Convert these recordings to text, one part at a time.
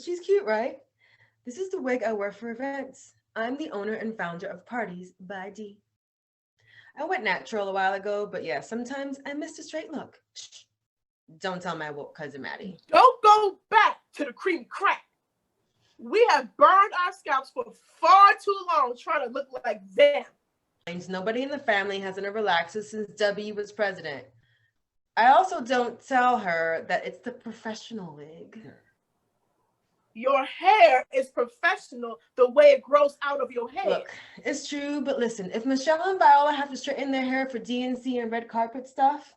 She's cute, right? This is the wig I wear for events. I'm the owner and founder of Parties by D. I went natural a while ago, but yeah, sometimes I miss a straight look. Shh, don't tell my woke cousin Maddie. Don't go back to the creamy crack. We have burned our scalps for far too long trying to look like them. Nobody in the family hasn't a relaxer since W was president. I also don't tell her that it's the professional wig. Your hair is professional the way it grows out of your head. Look, it's true, but listen, if Michelle and Viola have to straighten their hair for DNC and red carpet stuff,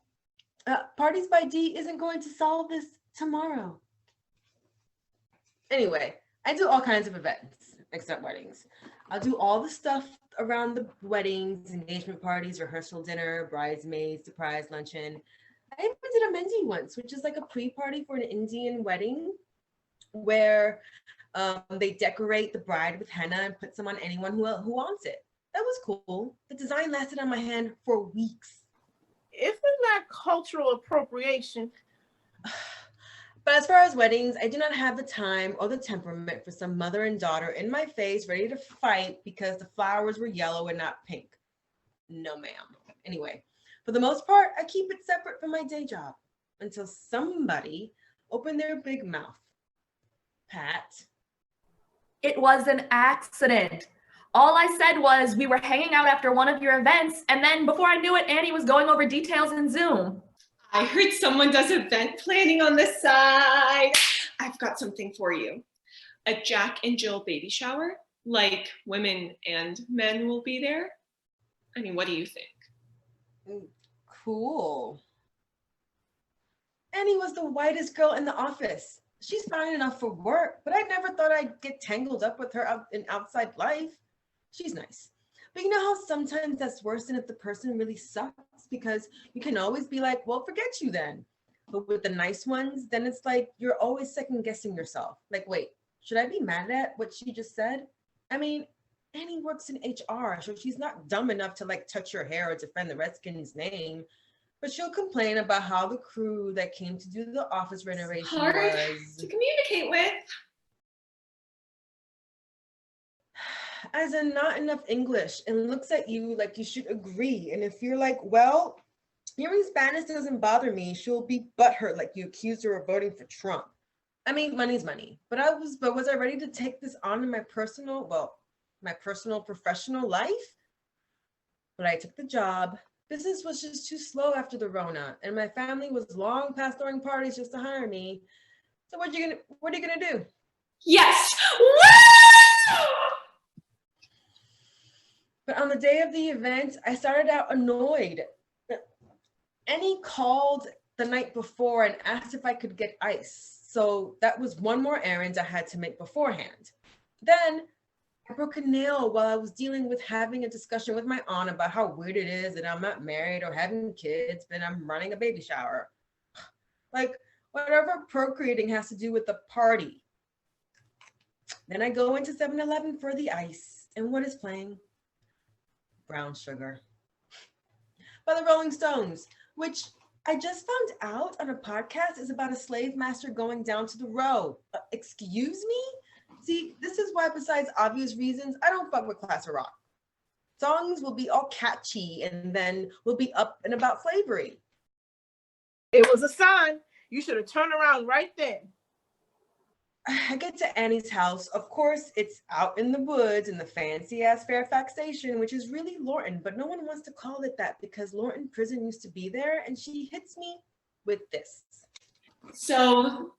Parties by D isn't going to solve this tomorrow. Anyway, I do all kinds of events, except weddings. I'll do all the stuff around the weddings, engagement parties, rehearsal dinner, bridesmaids, surprise luncheon. I even did a Mendi once, which is like a pre-party for an Indian wedding where they decorate the bride with henna and put some on anyone who wants it. That was cool. The design lasted on my hand for weeks. Isn't that cultural appropriation? But as far as weddings, I do not have the time or the temperament for some mother and daughter in my face ready to fight because the flowers were yellow and not pink. No, ma'am. Anyway, for the most part, I keep it separate from my day job until somebody opened their big mouth. Pat. It was an accident. All I said was we were hanging out after one of your events, and then before I knew it, Annie was going over details in Zoom. I heard someone does event planning on the side. I've got something for you. A Jack and Jill baby shower, like women and men will be there. I mean, what do you think? Cool. Annie was the whitest girl in the office. She's fine enough for work, but I never thought I'd get tangled up with her in outside life. She's nice. But you know how sometimes that's worse than if the person really sucks, because you can always be like, well, forget you then. But with the nice ones, then it's like you're always second guessing yourself. Like, wait, should I be mad at what she just said? I mean, Annie works in HR, so she's not dumb enough to like touch your hair or defend the Redskins' name. But she'll complain about how the crew that came to do the office renovation Hard was to communicate with. as in not enough English and looks at you like you should agree. And if you're like, well, hearing Spanish doesn't bother me, she'll be butthurt like you accused her of voting for Trump. I mean, money's money. But was I ready to take this on in my personal professional life? But I took the job. Business was just too slow after the Rona, and my family was long past throwing parties just to hire me. So what are you gonna do? Yes! Woo! But on the day of the event, I started out annoyed. Annie called the night before and asked if I could get ice. So that was one more errand I had to make beforehand. Then I broke a nail while I was dealing with having a discussion with my aunt about how weird it is that I'm not married or having kids, but I'm running a baby shower. Like, whatever procreating has to do with the party. Then I go into 7-Eleven for the ice. And what is playing? Brown Sugar by the Rolling Stones, which I just found out on a podcast is about a slave master going down to the row. Excuse me? See, this is why, besides obvious reasons, I don't fuck with classic rock. Songs will be all catchy and then we'll be up and about slavery. It was a sign. You should have turned around right then. I get to Annie's house. Of course, it's out in the woods in the fancy ass Fairfax station, which is really Lorton, but no one wants to call it that because Lorton prison used to be there, and she hits me with this. So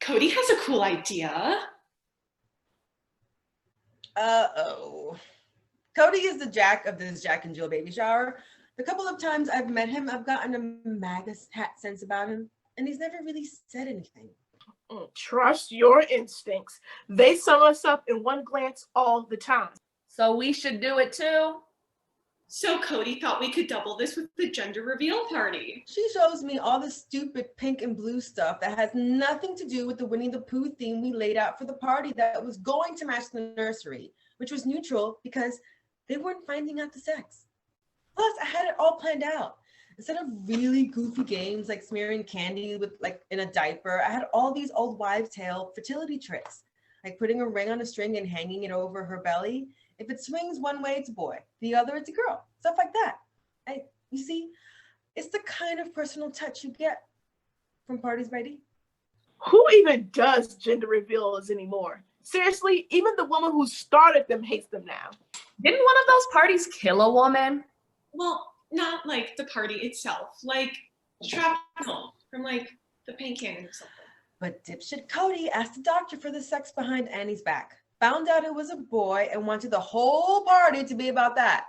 Cody has a cool idea. Uh-oh. Cody is the Jack of this Jack and Jill baby shower. The couple of times I've met him, I've gotten a MAGA hat sense about him, and he's never really said anything. Trust your instincts. They sum us up in one glance all the time. So we should do it too? So Cody thought we could double this with the gender reveal party. She shows me all the stupid pink and blue stuff that has nothing to do with the Winnie the Pooh theme we laid out for the party that was going to match the nursery, which was neutral because they weren't finding out the sex. Plus, I had it all planned out. Instead of really goofy games like smearing candy with like in a diaper, I had all these old wives' tale fertility tricks, like putting a ring on a string and hanging it over her belly. If it swings one way, it's a boy. The other, it's a girl. Stuff like that. You see, it's the kind of personal touch you get from parties, Brady. Who even does gender reveals anymore? Seriously, even the woman who started them hates them now. Didn't one of those parties kill a woman? Well, not like the party itself, like shrapnel from like the paint cannon or something. But dipshit Cody asked the doctor for the sex behind Annie's back. Found out it was a boy and wanted the whole party to be about that.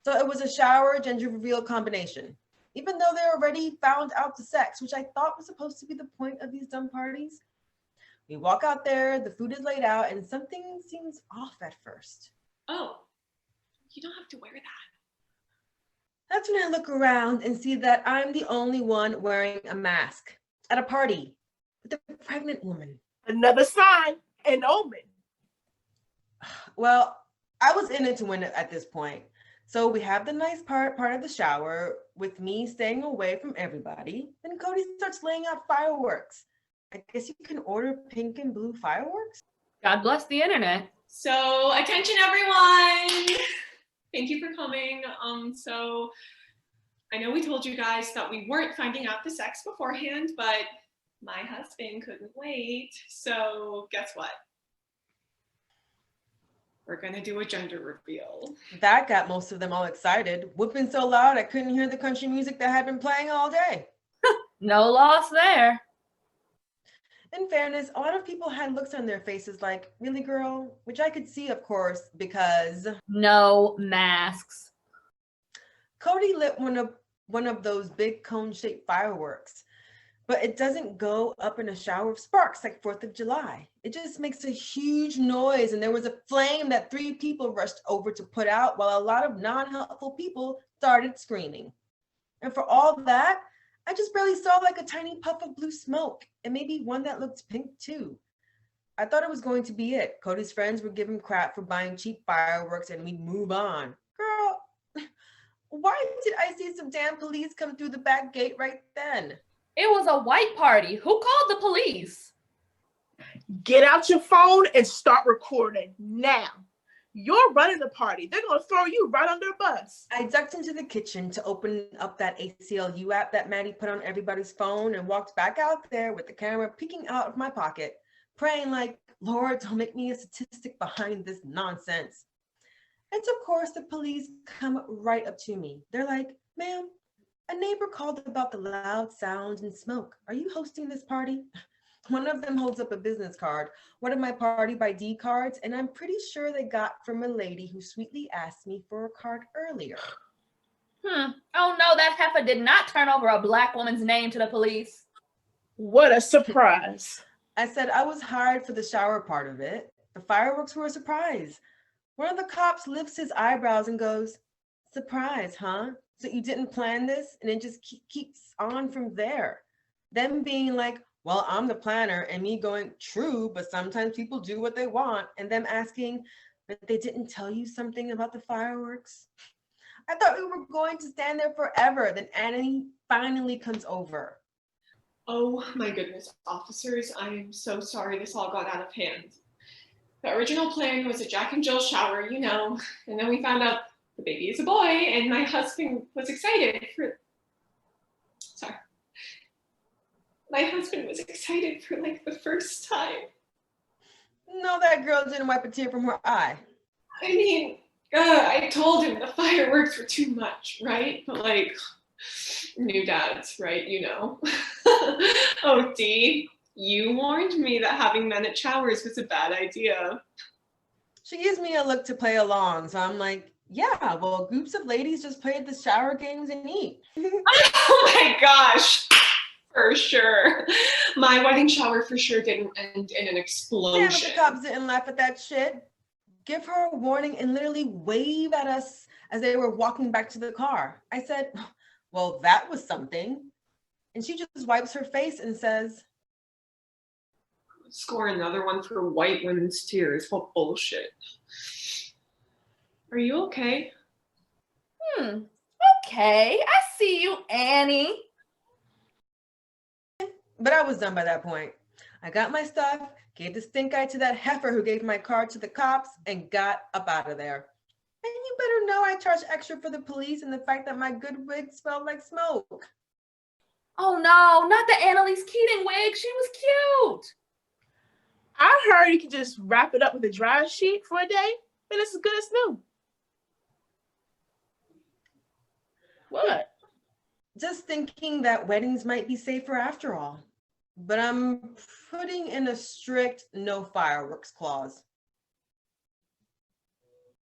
So it was a shower gender reveal combination. Even though they already found out the sex, which I thought was supposed to be the point of these dumb parties. We walk out there, the food is laid out, and something seems off at first. Oh, you don't have to wear that. That's when I look around and see that I'm the only one wearing a mask at a party with a pregnant woman. Another sign, an omen. Well, I was in it to win it at this point. So we have the nice part of the shower with me staying away from everybody. Then Cody starts laying out fireworks. I guess you can order pink and blue fireworks. God bless the internet. So attention everyone. Thank you for coming. So I know we told you guys that we weren't finding out the sex beforehand, but my husband couldn't wait. So guess what? We're gonna do a gender reveal. That got most of them all excited, whooping so loud I couldn't hear the country music that had been playing all day. No loss there. In fairness, a lot of people had looks on their faces like, really, girl? Which I could see, of course, because no masks. Cody lit one of those big cone-shaped fireworks, but it doesn't go up in a shower of sparks like 4th of July. It just makes a huge noise, and there was a flame that 3 people rushed over to put out while a lot of non-helpful people started screaming. And for all that, I just barely saw like a tiny puff of blue smoke, and maybe one that looked pink too. I thought it was going to be it. Cody's friends would give him crap for buying cheap fireworks and we'd move on. Girl, why did I see some damn police come through the back gate right then? It was a white party. Who called the police? Get out your phone and start recording now. You're running the party. They're going to throw you right under a bus. I ducked into the kitchen to open up that ACLU app that Maddie put on everybody's phone and walked back out there with the camera peeking out of my pocket, praying like, Lord, don't make me a statistic behind this nonsense. And of course, the police come right up to me. They're like, ma'am, a neighbor called about the loud sounds and smoke. Are you hosting this party? One of them holds up a business card, one of my party by D cards, and I'm pretty sure they got from a lady who sweetly asked me for a card earlier. Oh no, that heifer did not turn over a black woman's name to the police. What a surprise. I said I was hired for the shower part of it. The fireworks were a surprise. One of the cops lifts his eyebrows and goes, surprise, huh? So you didn't plan this? And it just keeps on from there. Them being like, well, I'm the planner, and me going, true, but sometimes people do what they want, and them asking, but they didn't tell you something about the fireworks? I thought we were going to stand there forever. Then Annie finally comes over. Oh my goodness, officers, I am so sorry this all got out of hand. The original plan was a Jack and Jill shower, you know, and then we found out the baby is a boy, and my husband was excited for, my husband was excited for like the first time. No, that girl didn't wipe a tear from her eye. I mean, I told him the fireworks were too much, right? But like, new dads, right? You know. Oh, Dee, you warned me that having men at showers was a bad idea. She gives me a look to play along, so I'm like, yeah, well, groups of ladies just play the shower games and eat. Oh my gosh. For sure. My wedding shower for sure didn't end in an explosion. Yeah, but the cops didn't laugh at that shit. Give her a warning and literally wave at us as they were walking back to the car. I said, well, that was something. And she just wipes her face and says, score another one for white women's tears. What bullshit. Are you okay? Okay, I see you, Annie. But I was done by that point. I got my stuff, gave the stink eye to that heifer who gave my card to the cops, and got up out of there. And you better know I charged extra for the police and the fact that my good wig smelled like smoke. Oh no, not the Annalise Keating wig. She was cute. I heard you can just wrap it up with a dry sheet for a day, and it's as good as new. What? Just thinking that weddings might be safer after all. But I'm putting in a strict no fireworks clause.